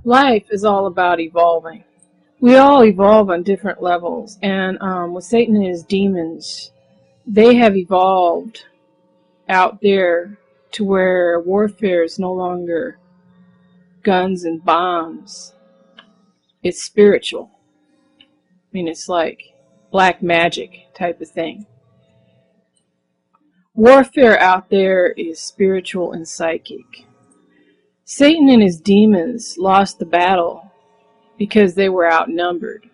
Life is all about evolving. We all evolve on different levels, and with Satan and his demons, they have evolved out there to where warfare is no longer guns and bombs. It's spiritual. I mean, it's like black magic type of thing. Warfare out there is spiritual and psychic. Satan and his demons lost the battle because they were outnumbered.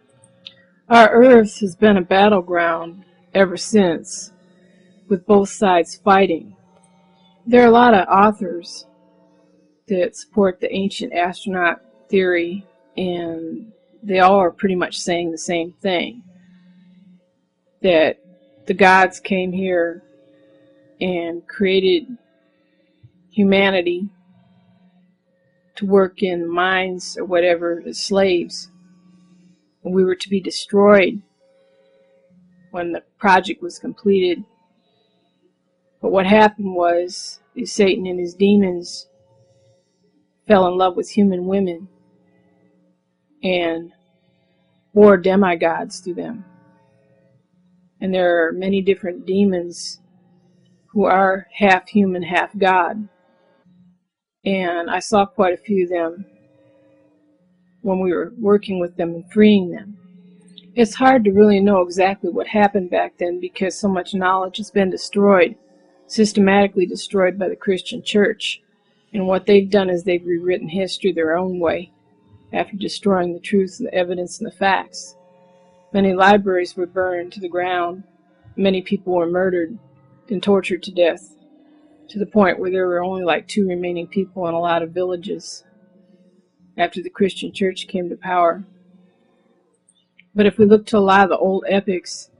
Our earth has been a battleground ever since, with both sides fighting. There are a lot of authors that support the ancient astronaut theory, and they all are pretty much saying the same thing, that the gods came here and created humanity to work in mines or whatever as slaves, and we were to be destroyed when the project was completed. But what happened was Satan and his demons fell in love with human women and bore demigods through them. And there are many different demons who are half human, half god. And I saw quite a few of them when we were working with them and freeing them. It's hard to really know exactly what happened back then because so much knowledge has been destroyed, systematically destroyed by the Christian church. And what they've done is they've rewritten history their own way after destroying the truth and the evidence and the facts. Many libraries were burned to the ground. Many people were murdered and tortured to death, to the point where there were only like 2 remaining people in a lot of villages after the Christian church came to power. But if we look to a lot of the old epics,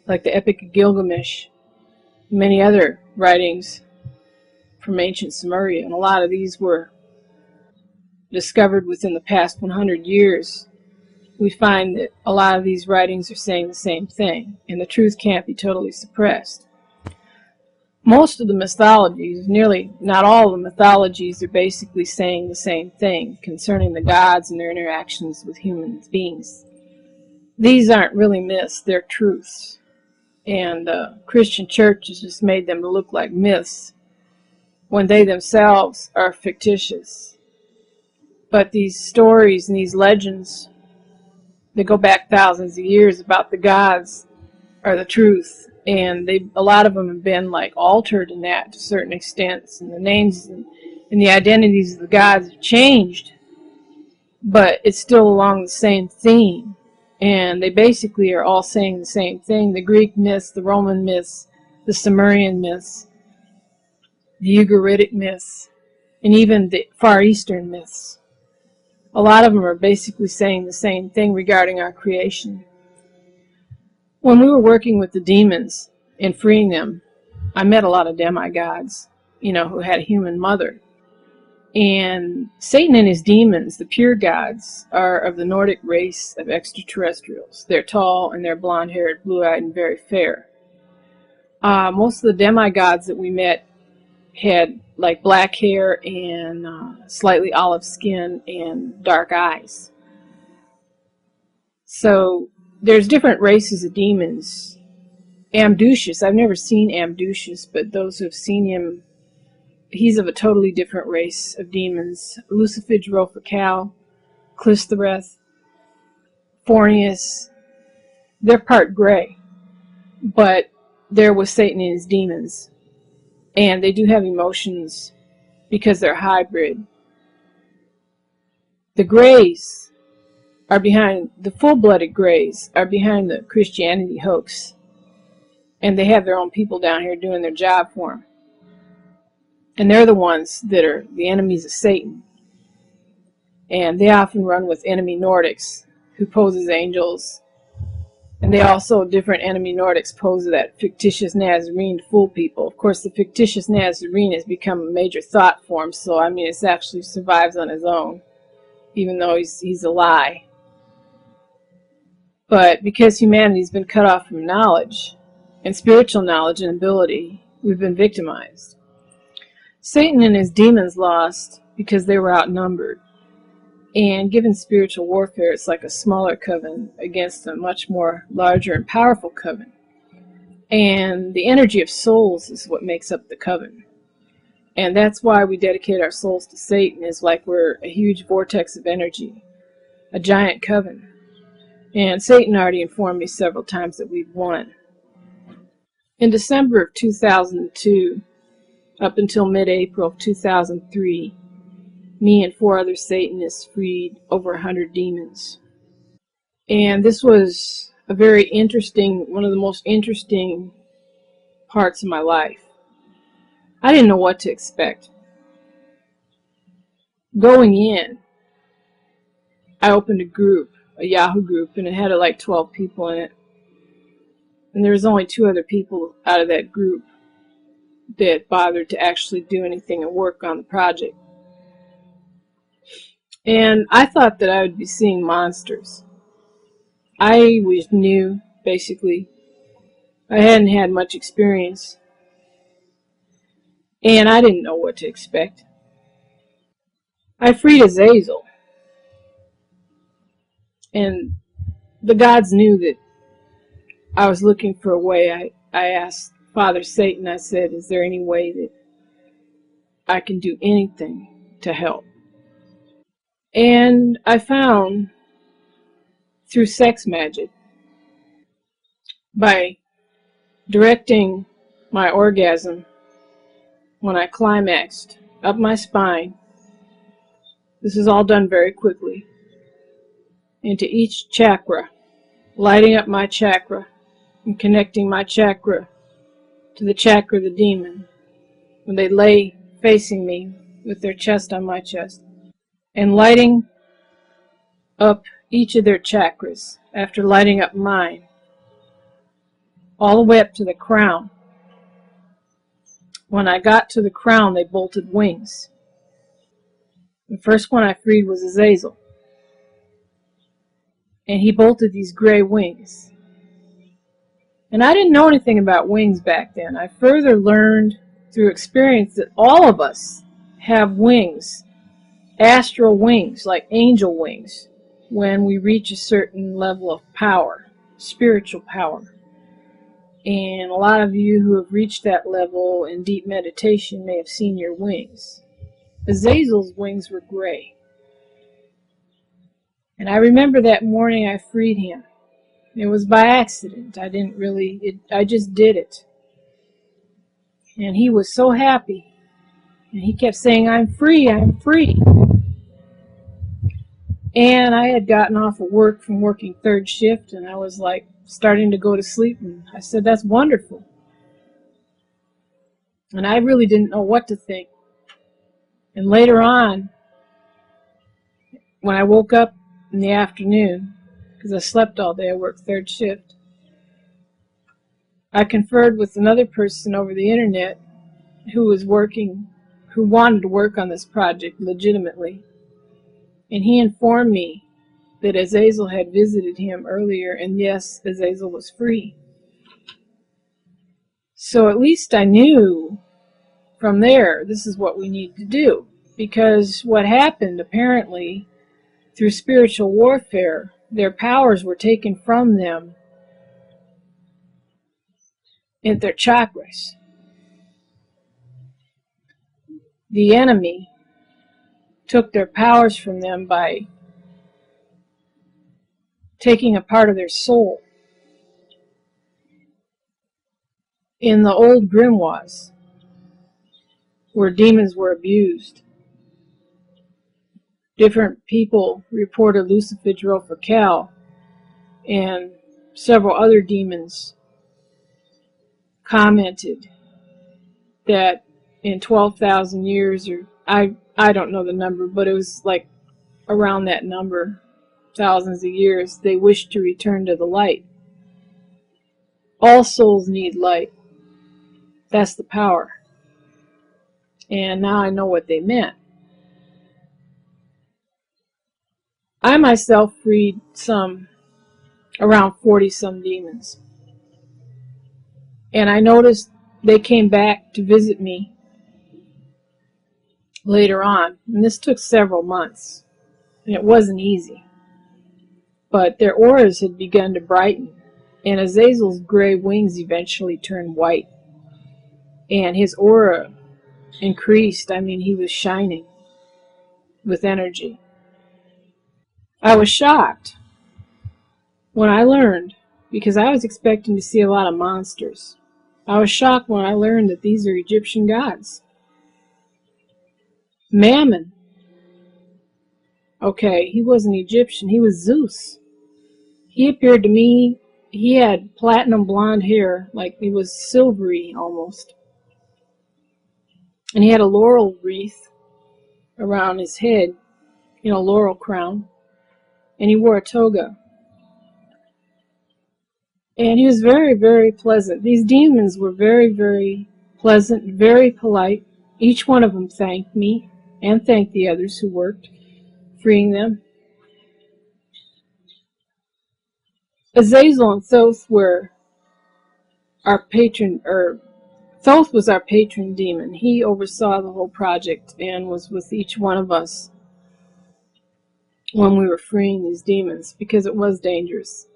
like the Epic of Gilgamesh, many other writings from ancient Sumeria, and a lot of these were discovered within the past 100 years, we find that a lot of these writings are saying the same thing, and the truth can't be totally suppressed. Most of the mythologies, nearly not all of the mythologies, are basically saying the same thing concerning the gods and their interactions with human beings. These aren't really myths, they're truths. And the Christian church has just made them look like myths when they themselves are fictitious. But these stories and these legends that go back thousands of years about the gods are the truth. And a lot of them have been like altered in that to certain extents, and the names and the identities of the gods have changed, but it's still along the same theme. And they basically are all saying the same thing. The Greek myths, the Roman myths, the Sumerian myths, the Ugaritic myths, and even the Far Eastern myths. A lot of them are basically saying the same thing regarding our creation. When we were working with the demons and freeing them, I met a lot of demigods, who had a human mother. And Satan and his demons, the pure gods, are of the Nordic race of extraterrestrials. They're tall and they're blonde-haired, blue-eyed, and very fair. Most of the demigods that we met had like black hair and slightly olive skin and dark eyes. So there's different races of demons. Amducius, I've never seen Amducius, but those who have seen him, he's of a totally different race of demons. Lucifage Rofacal, Clysthereth, Fornius, they're part gray, but they're with Satan and his demons. And they do have emotions because they're hybrid. The Greys are behind, the full-blooded Greys are behind the Christianity hoax. And they have their own people down here doing their job for them. And they're the ones that are the enemies of Satan. And they often run with enemy Nordics who pose as angels. And they also, different enemy Nordics, pose as that fictitious Nazarene to fool people. Of course, the fictitious Nazarene has become a major thought form, so I mean, it actually survives on his own, even though he's a lie. But because humanity's been cut off from knowledge, and spiritual knowledge and ability, we've been victimized. Satan and his demons lost because they were outnumbered. And given spiritual warfare, it's like a smaller coven against a much more larger and powerful coven. And the energy of souls is what makes up the coven. And that's why we dedicate our souls to Satan, is like we're a huge vortex of energy, a giant coven. And Satan already informed me several times that we've won. In December of 2002, up until mid-April of 2003, me and 4 other Satanists freed over 100 demons. And this was a very interesting, one of the most interesting parts of my life. I didn't know what to expect. Going in, I opened a group, a Yahoo group, and it had like 12 people in it. And there was only 2 other people out of that group that bothered to actually do anything and work on the project. And I thought that I would be seeing monsters. I was new, basically. I hadn't had much experience. And I didn't know what to expect. I freed Azazel. And the gods knew that I was looking for a way. I asked Father Satan, I said, is there any way that I can do anything to help? And I found, through sex magic, by directing my orgasm when I climaxed up my spine, this is all done very quickly, into each chakra, lighting up my chakra and connecting my chakra to the chakra of the demon when they lay facing me with their chest on my chest, and lighting up each of their chakras after lighting up mine, all the way up to the crown. When I got to the crown, they bolted wings. The first one I freed was Azazel, and he bolted these gray wings. And I didn't know anything about wings back then. I further learned through experience that all of us have wings, astral wings, like angel wings, when we reach a certain level of power, spiritual power. And a lot of you who have reached that level in deep meditation may have seen your wings. Azazel's wings were gray. And I remember that morning I freed him. It was by accident. I just did it. And he was so happy. And he kept saying, I'm free, I'm free. And I had gotten off of work from working 3rd shift, and I was like starting to go to sleep. And I said, that's wonderful. And I really didn't know what to think. And later on, when I woke up in the afternoon, because I slept all day, I worked 3rd shift, I conferred with another person over the internet who wanted to work on this project legitimately. And he informed me that Azazel had visited him earlier, and yes, Azazel was free. So at least I knew from there, this is what we need to do. Because what happened, apparently, through spiritual warfare, their powers were taken from them in their chakras. The enemy took their powers from them by taking a part of their soul. In the old grimoires, where demons were abused, different people reported Lucifer for Cal, and several other demons commented that in 12,000 years, or I don't know the number, but it was like around that number, thousands of years, they wished to return to the light. All souls need light. That's the power. And now I know what they meant. I myself freed around 40-some demons. And I noticed they came back to visit me later on. And this took several months. and it wasn't easy. But their auras had begun to brighten, and Azazel's gray wings eventually turned white, and his aura increased. I mean, he was shining with energy. I was shocked when I learned, because I was expecting to see a lot of monsters. I was shocked when I learned that these are Egyptian gods. Mammon. Okay, he wasn't Egyptian, he was Zeus. He appeared to me, he had platinum blonde hair, like he was silvery almost. And he had a laurel wreath around his head, laurel crown. And he wore a toga. And he was very, very pleasant. These demons were very, very pleasant, very polite. Each one of them thanked me and thanked the others who worked, freeing them. Azazel and Thoth were our patron, or Thoth was our patron demon. He oversaw the whole project and was with each one of us when we were freeing these demons, because it was dangerous.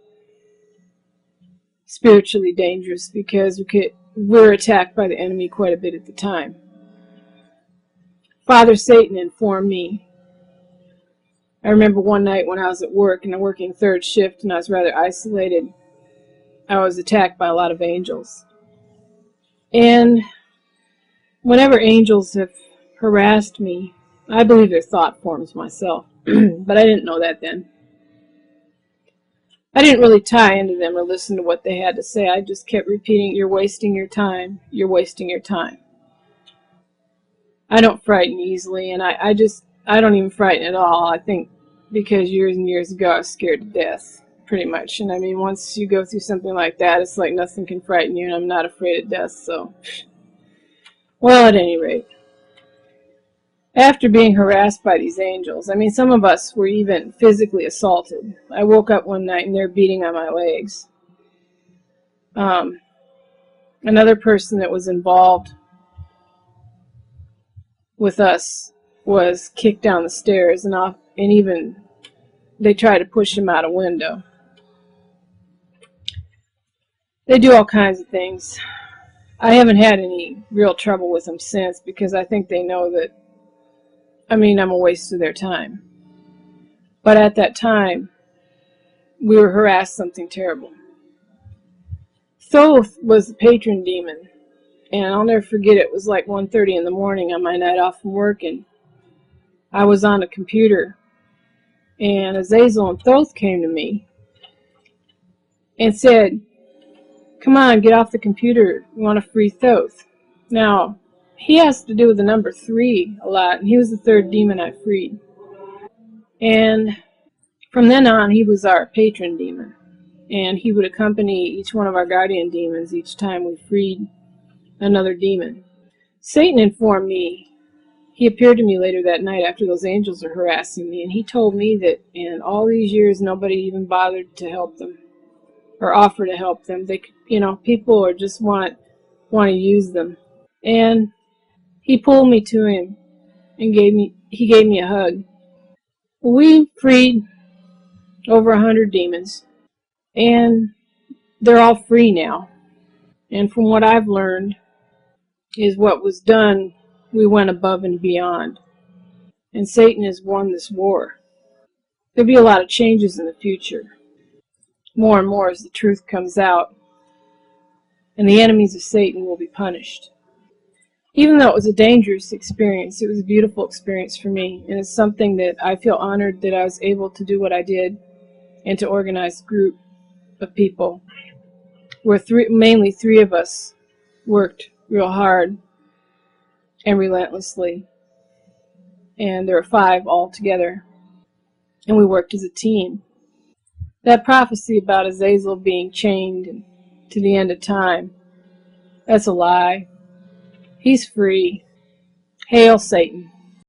Spiritually dangerous, because we were attacked by the enemy quite a bit at the time. Father Satan informed me. I remember one night when I was at work and I'm working third shift and I was rather isolated. I was attacked by a lot of angels. And whenever angels have harassed me, I believe they're thought forms myself, but I didn't know that then. I didn't really tie into them or listen to what they had to say. I just kept repeating, "You're wasting your time. You're wasting your time." I don't frighten easily, and I don't even frighten at all. I think because years and years ago I was scared to death, pretty much. And I mean, once you go through something like that, it's like nothing can frighten you, and I'm not afraid of death, so. Well, at any rate, after being harassed by these angels, I mean, some of us were even physically assaulted. I woke up one night and they're beating on my legs. Another person that was involved with us was kicked down the stairs, and even they tried to push him out a window. They do all kinds of things. I haven't had any real trouble with them since, because I think they know that, I'm a waste of their time. But at that time, we were harassed something terrible. Thoth was the patron demon, and I'll never forget, it was like 1:30 in the morning on my night off from work, and I was on a computer, and Azazel and Thoth came to me and said, "Come on, get off the computer. We want to free Thoth." Now, he has to do with the number 3 a lot, and he was the third demon I freed. And from then on, he was our patron demon, and he would accompany each one of our guardian demons each time we freed another demon. Satan informed me, he appeared to me later that night after those angels were harassing me, and he told me that in all these years nobody even bothered to help them or offer to help them. They, people or just want to use them. And he pulled me to him and he gave me a hug. We freed over 100 demons, and they're all free now. And from what I've learned is what was done, we went above and beyond. And Satan has won this war. There'll be a lot of changes in the future. More and more as the truth comes out. And the enemies of Satan will be punished. Even though it was a dangerous experience, it was a beautiful experience for me. And it's something that I feel honored that I was able to do what I did and to organize a group of people where mainly 3 of us worked real hard and relentlessly. And there were 5 all together. And we worked as a team. That prophecy about Azazel being chained to the end of time, that's a lie. He's free. Hail Satan.